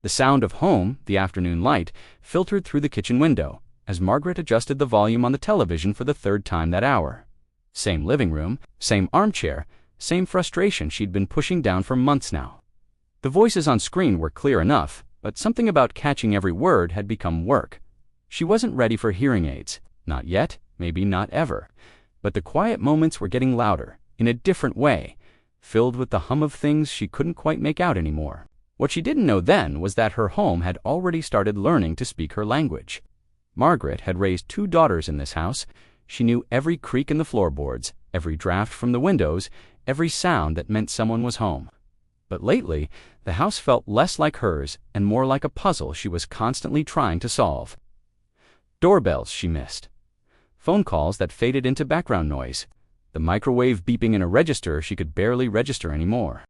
The sound of home, the afternoon light, filtered through the kitchen window as Margaret adjusted the volume on the television for the third time that hour. Same living room, same armchair, same frustration she'd been pushing down for months now. The voices on screen were clear enough, but something about catching every word had become work. She wasn't ready for hearing aids. Not yet, maybe not ever. But the quiet moments were getting louder, in a different way, filled with the hum of things she couldn't quite make out anymore. What she didn't know then was that her home had already started learning to speak her language. Margaret had raised 2 daughters in this house. She knew every creak in the floorboards, every draft from the windows, every sound that meant someone was home. But lately, the house felt less like hers and more like a puzzle she was constantly trying to solve. Doorbells she missed. Phone calls that faded into background noise. The microwave beeping in a register she could barely register anymore.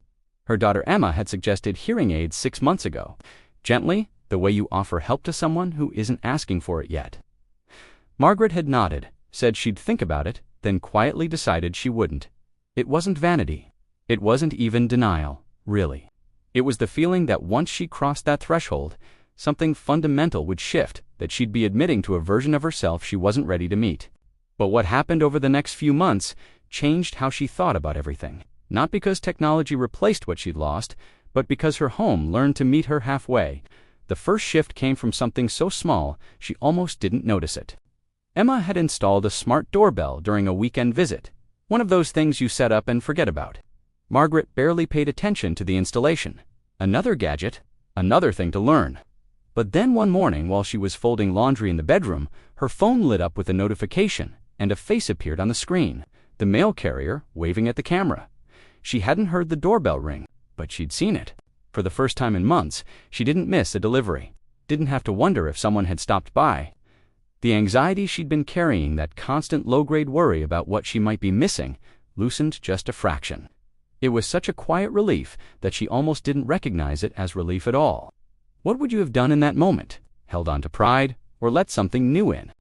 Her daughter Emma had suggested hearing aids 6 months ago. Gently, the way you offer help to someone who isn't asking for it yet. Margaret had nodded, said she'd think about it, then quietly decided she wouldn't. It wasn't vanity. It wasn't even denial, really. It was the feeling that once she crossed that threshold, something fundamental would shift, that she'd be admitting to a version of herself she wasn't ready to meet. But what happened over the next few months changed how she thought about everything. Not because technology replaced what she'd lost, but because her home learned to meet her halfway. The first shift came from something so small she almost didn't notice it. Emma had installed a smart doorbell during a weekend visit, one of those things you set up and forget about. Margaret barely paid attention to the installation. Another gadget, another thing to learn. But then one morning while she was folding laundry in the bedroom, her phone lit up with a notification, and a face appeared on the screen, the mail carrier waving at the camera. She hadn't heard the doorbell ring, but she'd seen it. For the first time in months, she didn't miss a delivery, didn't have to wonder if someone had stopped by. The anxiety she'd been carrying, that constant low-grade worry about what she might be missing, loosened just a fraction. It was such a quiet relief that she almost didn't recognize it as relief at all. What would you have done in that moment? Held on to pride, or let something new in?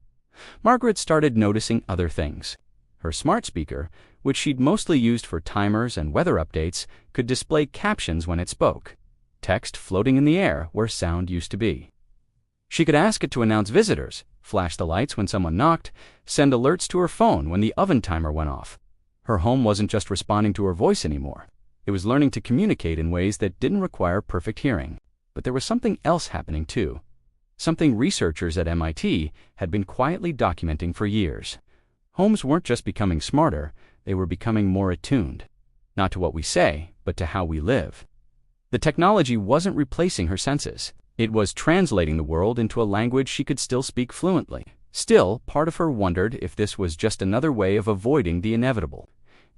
Margaret started noticing other things. Her smart speaker, which she'd mostly used for timers and weather updates, could display captions when it spoke. Text floating in the air where sound used to be. She could ask it to announce visitors, flash the lights when someone knocked, send alerts to her phone when the oven timer went off. Her home wasn't just responding to her voice anymore. It was learning to communicate in ways that didn't require perfect hearing. But there was something else happening too. Something researchers at MIT had been quietly documenting for years. Homes weren't just becoming smarter, they were becoming more attuned. Not to what we say, but to how we live. The technology wasn't replacing her senses. It was translating the world into a language she could still speak fluently. Still, part of her wondered if this was just another way of avoiding the inevitable.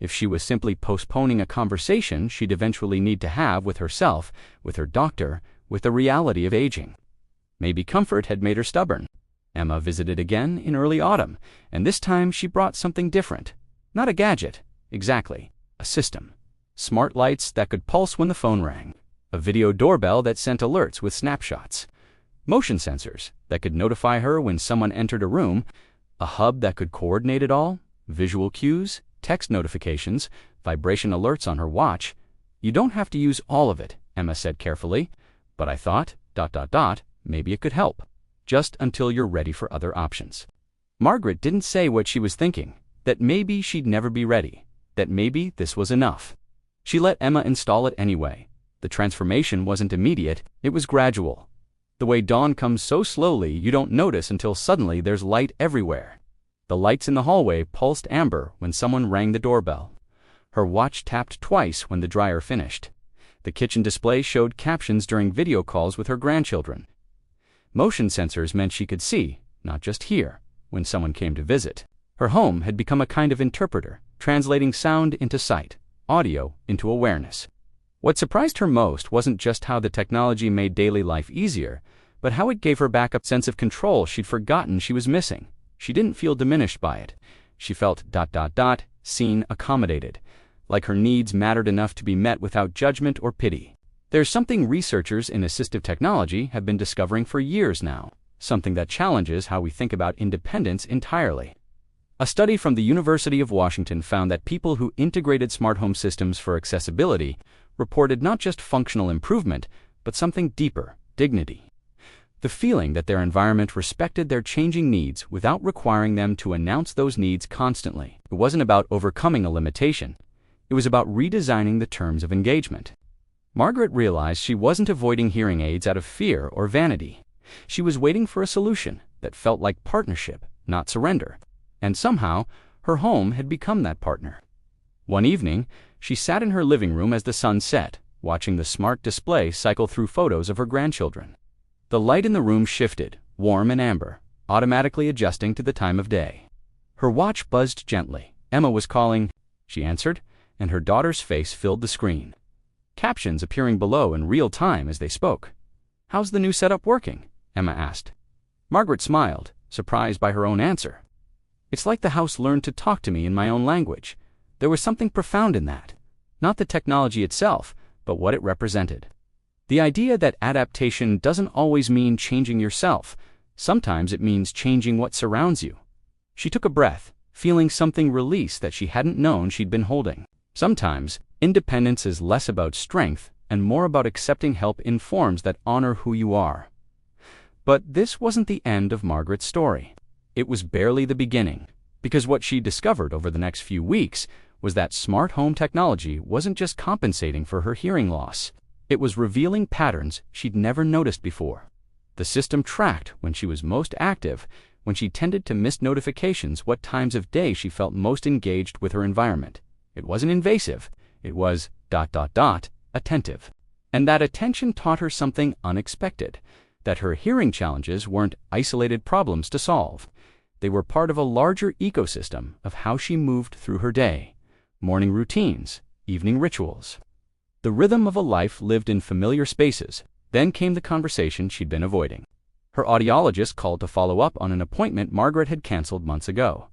If she was simply postponing a conversation she'd eventually need to have with herself, with her doctor, with the reality of aging. Maybe comfort had made her stubborn. Emma visited again in early autumn, and this time she brought something different. Not a gadget, exactly. A system. Smart lights that could pulse when the phone rang. A video doorbell that sent alerts with snapshots. Motion sensors that could notify her when someone entered a room. A hub that could coordinate it all. Visual cues, text notifications, vibration alerts on her watch. You don't have to use all of it, Emma said carefully. But I thought, maybe it could help. Just until you're ready for other options. Margaret didn't say what she was thinking. That maybe she'd never be ready. That maybe this was enough. She let Emma install it anyway. The transformation wasn't immediate, it was gradual. The way dawn comes so slowly you don't notice until suddenly there's light everywhere. The lights in the hallway pulsed amber when someone rang the doorbell. Her watch tapped twice when the dryer finished. The kitchen display showed captions during video calls with her grandchildren. Motion sensors meant she could see, not just hear, when someone came to visit. Her home had become a kind of interpreter, translating sound into sight, audio into awareness. What surprised her most wasn't just how the technology made daily life easier, but how it gave her back a sense of control she'd forgotten she was missing. She didn't feel diminished by it. She felt seen, accommodated, like her needs mattered enough to be met without judgment or pity. There's something researchers in assistive technology have been discovering for years now, something that challenges how we think about independence entirely. A study from the University of Washington found that people who integrated smart home systems for accessibility reported not just functional improvement, but something deeper, dignity. The feeling that their environment respected their changing needs without requiring them to announce those needs constantly. It wasn't about overcoming a limitation. It was about redesigning the terms of engagement. Margaret realized she wasn't avoiding hearing aids out of fear or vanity. She was waiting for a solution that felt like partnership, not surrender. And somehow, her home had become that partner. One evening, she sat in her living room as the sun set, watching the smart display cycle through photos of her grandchildren. The light in the room shifted, warm and amber, automatically adjusting to the time of day. Her watch buzzed gently. Emma was calling. She answered, and her daughter's face filled the screen. Captions appearing below in real time as they spoke. "How's the new setup working?" Emma asked. Margaret smiled, surprised by her own answer. "It's like the house learned to talk to me in my own language." There was something profound in that. Not the technology itself, but what it represented. The idea that adaptation doesn't always mean changing yourself. Sometimes it means changing what surrounds you. She took a breath, feeling something release that she hadn't known she'd been holding. Sometimes, independence is less about strength and more about accepting help in forms that honor who you are. But this wasn't the end of Margaret's story. It was barely the beginning, because what she discovered over the next few weeks was that smart home technology wasn't just compensating for her hearing loss. It was revealing patterns she'd never noticed before. The system tracked when she was most active, when she tended to miss notifications, what times of day she felt most engaged with her environment. It wasn't invasive. It was ... attentive. And that attention taught her something unexpected, that her hearing challenges weren't isolated problems to solve. They were part of a larger ecosystem of how she moved through her day. Morning routines, evening rituals. The rhythm of a life lived in familiar spaces. Then came the conversation she'd been avoiding. Her audiologist called to follow up on an appointment Margaret had canceled months ago.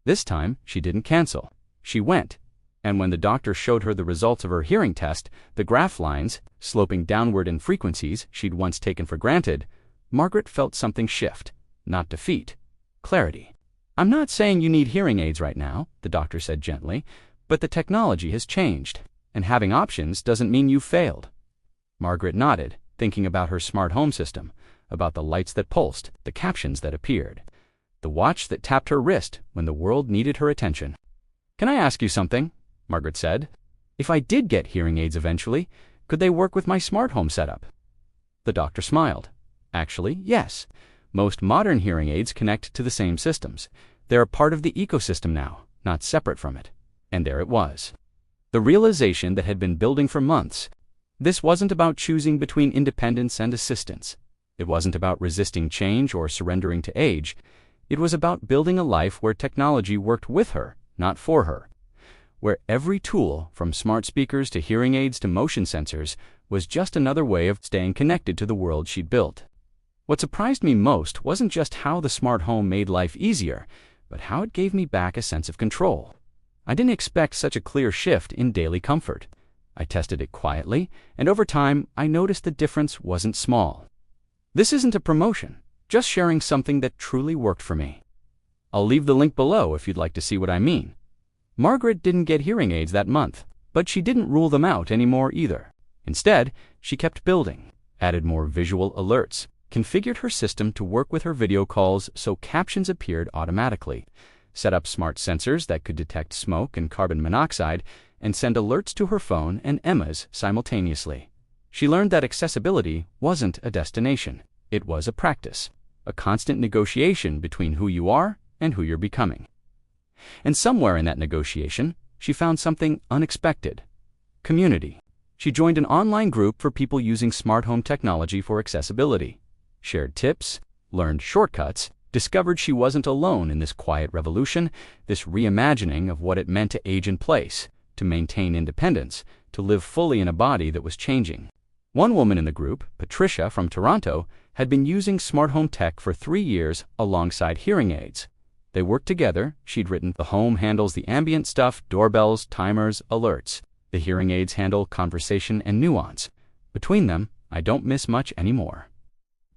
This time, she didn't cancel. She went. And when the doctor showed her the results of her hearing test, the graph lines, sloping downward in frequencies she'd once taken for granted, Margaret felt something shift. Not defeat. Clarity. "I'm not saying you need hearing aids right now," the doctor said gently, "but the technology has changed. And having options doesn't mean you've failed." Margaret nodded, thinking about her smart home system, about the lights that pulsed, the captions that appeared, the watch that tapped her wrist when the world needed her attention. "Can I ask you something?" Margaret said. "If I did get hearing aids eventually, could they work with my smart home setup?" The doctor smiled. "Actually, yes. Most modern hearing aids connect to the same systems. They're a part of the ecosystem now, not separate from it." And there it was. The realization that had been building for months. This wasn't about choosing between independence and assistance. It wasn't about resisting change or surrendering to age. It was about building a life where technology worked with her, not for her. Where every tool, from smart speakers to hearing aids to motion sensors, was just another way of staying connected to the world she'd built. What surprised me most wasn't just how the smart home made life easier, but how it gave me back a sense of control. I didn't expect such a clear shift in daily comfort. I tested it quietly, and over time, I noticed the difference wasn't small. This isn't a promotion, just sharing something that truly worked for me. I'll leave the link below if you'd like to see what I mean. Margaret didn't get hearing aids that month, but she didn't rule them out anymore either. Instead, she kept building, added more visual alerts, configured her system to work with her video calls so captions appeared automatically, set up smart sensors that could detect smoke and carbon monoxide, and send alerts to her phone and Emma's simultaneously. She learned that accessibility wasn't a destination. It was a practice, a constant negotiation between who you are and who you're becoming. And somewhere in that negotiation, she found something unexpected. Community. She joined an online group for people using smart home technology for accessibility, shared tips, learned shortcuts, discovered she wasn't alone in this quiet revolution, this reimagining of what it meant to age in place, to maintain independence, to live fully in a body that was changing. One woman in the group, Patricia from Toronto, had been using smart home tech for 3 years alongside hearing aids. They worked together. She'd written, "The home handles the ambient stuff, doorbells, timers, alerts. The hearing aids handle conversation and nuance. Between them, I don't miss much anymore."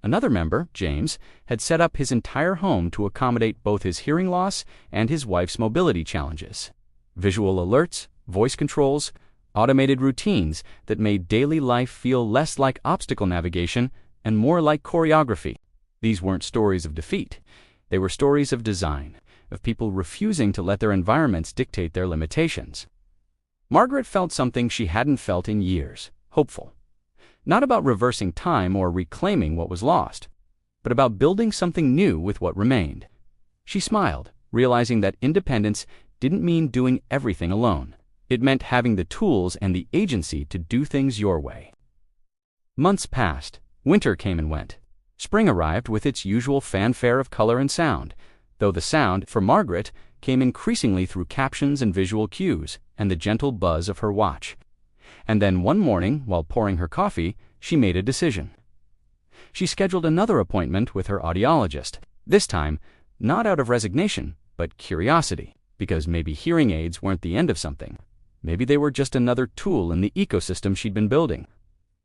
Another member, James, had set up his entire home to accommodate both his hearing loss and his wife's mobility challenges. Visual alerts, voice controls, automated routines that made daily life feel less like obstacle navigation and more like choreography. These weren't stories of defeat. They were stories of design, of people refusing to let their environments dictate their limitations. Margaret felt something she hadn't felt in years, hopeful. Not about reversing time or reclaiming what was lost, but about building something new with what remained. She smiled, realizing that independence didn't mean doing everything alone. It meant having the tools and the agency to do things your way. Months passed. Winter came and went. Spring arrived with its usual fanfare of color and sound, though the sound, for Margaret, came increasingly through captions and visual cues and the gentle buzz of her watch. And then one morning, while pouring her coffee, she made a decision. She scheduled another appointment with her audiologist, this time not out of resignation, but curiosity, because maybe hearing aids weren't the end of something. Maybe they were just another tool in the ecosystem she'd been building.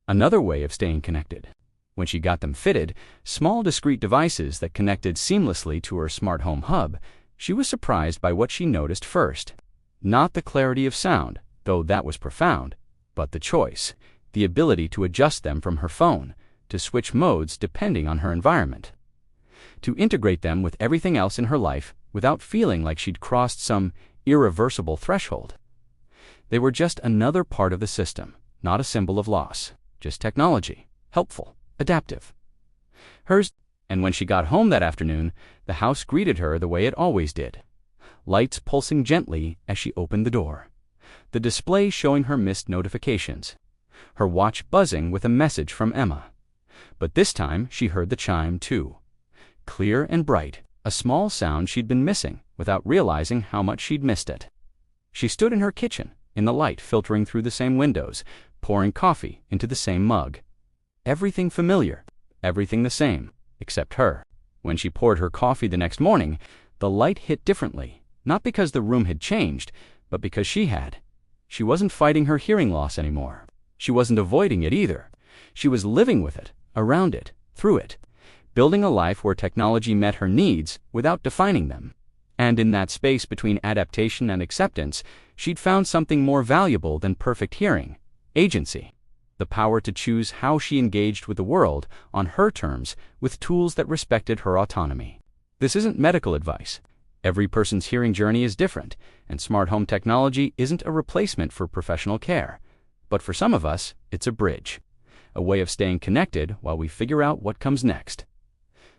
Another way of staying connected. When she got them fitted, small discrete devices that connected seamlessly to her smart home hub, she was surprised by what she noticed first. Not the clarity of sound, though that was profound, but the choice, the ability to adjust them from her phone, to switch modes depending on her environment, to integrate them with everything else in her life without feeling like she'd crossed some irreversible threshold. They were just another part of the system, not a symbol of loss, just technology, helpful, adaptive. Hers. And when she got home that afternoon, the house greeted her the way it always did. Lights pulsing gently as she opened the door. The display showing her missed notifications. Her watch buzzing with a message from Emma. But this time she heard the chime too. Clear and bright, a small sound she'd been missing without realizing how much she'd missed it. She stood in her kitchen, in the light filtering through the same windows, pouring coffee into the same mug. Everything familiar, everything the same, except her. When she poured her coffee the next morning, the light hit differently, not because the room had changed, but because she had. She wasn't fighting her hearing loss anymore. She wasn't avoiding it either. She was living with it, around it, through it, building a life where technology met her needs without defining them. And in that space between adaptation and acceptance, she'd found something more valuable than perfect hearing: agency. The power to choose how she engaged with the world on her terms with tools that respected her autonomy. This isn't medical advice. Every person's hearing journey is different, and smart home technology isn't a replacement for professional care. But for some of us, it's a bridge, a way of staying connected while we figure out what comes next.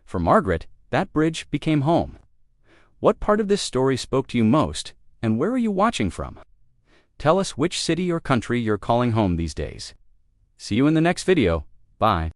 For Margaret, that bridge became home. What part of this story spoke to you most, and where are you watching from? Tell us which city or country you're calling home these days. See you in the next video. Bye.